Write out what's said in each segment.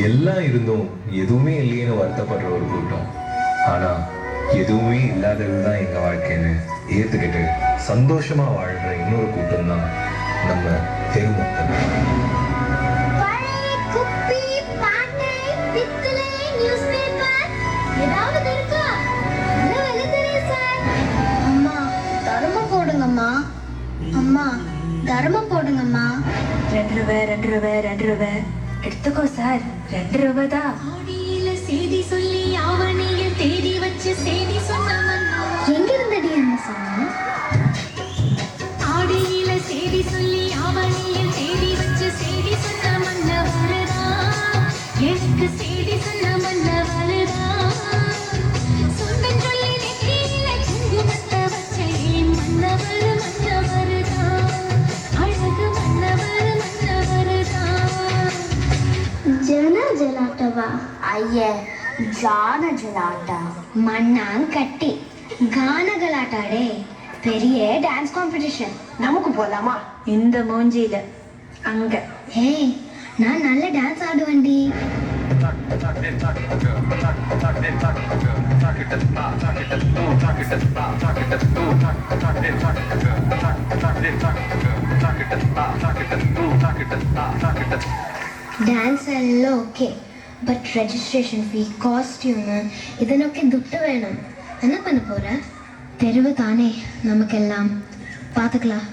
எல்லாம் இருந்தும் எதுவுமே இல்லையேன்னு வருத்தப்படுற ஒரு கூட்டம். ஆனா எதுவுமே இல்லாததுதான் எங்க வாழ்க்கைன்னு ஏத்துக்கிட்டு சந்தோஷமா வாழ்ற இன்னொரு கூட்டம் தான் நம்ம தெருமக்கள். அம்மா தர்மம் போடுங்கம்மா. 2 ரூபாய் எடுத்துக்கோ சார். 2 ரூபாய் தான். ஆடியில செய்தி சொல்லி ஆவணியில் தேடி வச்சு செய்தி சொன்னவன்னா எங்க இருந்தடி என்ன சொன்ன? ஆடியில செய்தி சொல்லி ஆவணியில் தேடி வச்சு செய்தி சொன்ன மன்னவரதா, எனக்கு செய்தி சொன்ன மன்னவரதா. சொந்தம் சொல்லி நெற்றியில குங்குமத்தை வச்சேன் மன்னவர் மன்னவரதா, அழகு மன்னவர் மன்னவரதா. ஜன ஜலாட்டவா ஐயே, ஜான ஜலாட்ட மண்ணாங்கட்டி கான கலாட்டாடே பெரிய டான்ஸ் காம்படிஷன். நமக்கு போலாமா? இந்த மூஞ்சியில அங்க. ஹே, நான் நல்ல டான்ஸ் ஆடுவேன்டி. ಡ್ಯಾನ್ಸ್ ಎಲ್ಲ okay, but registration fee, costume ಇದನ್ನൊക്കെ ದುಡ್ಡು வேணும். என்ன பண்ண போற? தெருவு தானே, நமக்கெல்லாம் பார்த்துக்கலாம்.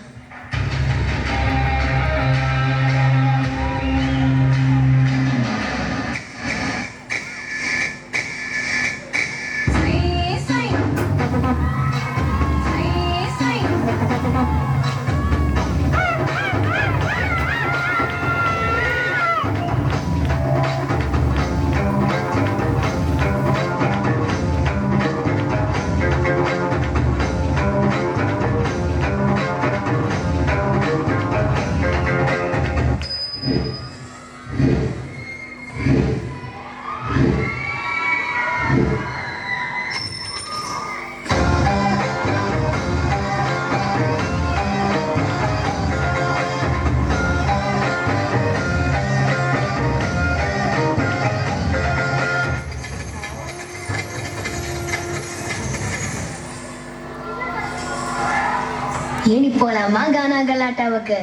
ஏனி போலாமா கானா கலாட்டாவுக்கு?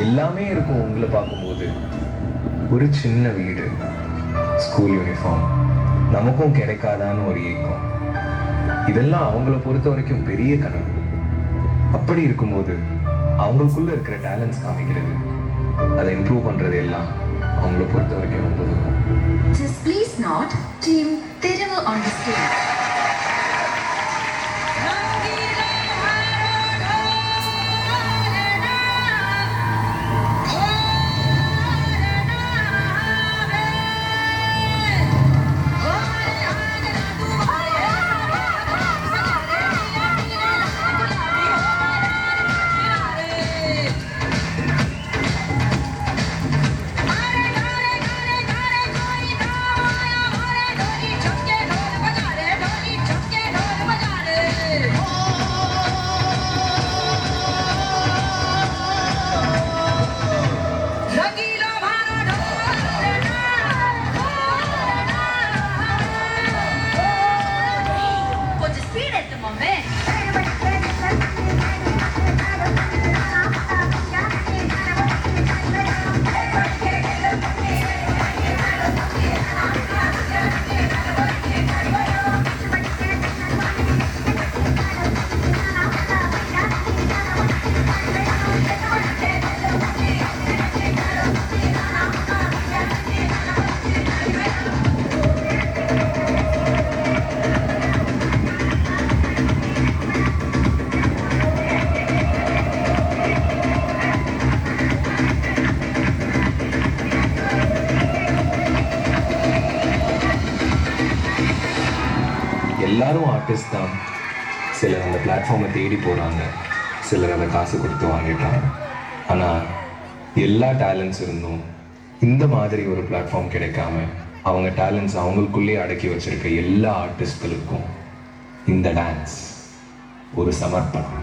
எல்லாமே இருக்கும் உங்களை பார்க்கும்போது. ஒரு சின்ன வீடு, ஸ்கூல் யூனிஃபார்ம், நமக்கும் கிடைக்காதான்னு ஒரு ஏக்கம். இதெல்லாம் அவங்கள பொறுத்த வரைக்கும் பெரிய கனவு. அப்படி இருக்கும்போது அவங்களுக்குள்ள இருக்கிற டேலண்ட்ஸ் காமிக்கிறது, அதை இம்ப்ரூவ் பண்றது எல்லாம் அவங்கள பொறுத்த வரைக்கும் ரொம்ப தூரம். Just please not team Thiruvu on the stage. எல்லாரும் ஆர்டிஸ்ட் தான். சிலர் அந்த பிளாட்ஃபார்மை தேடி போகிறாங்க, சிலர் அதை காசு கொடுத்து வாங்கிட்டாங்க. ஆனால் எல்லா டேலண்ட்ஸ் இருந்தும் இந்த மாதிரி ஒரு பிளாட்ஃபார்ம் கிடைக்காம அவங்க டேலண்ட்ஸ் அவங்களுக்குள்ளேயே அடக்கி வச்சிருக்க எல்லா ஆர்டிஸ்ட்களுக்கும் இந்த டான்ஸ் ஒரு சமர்ப்பணம்.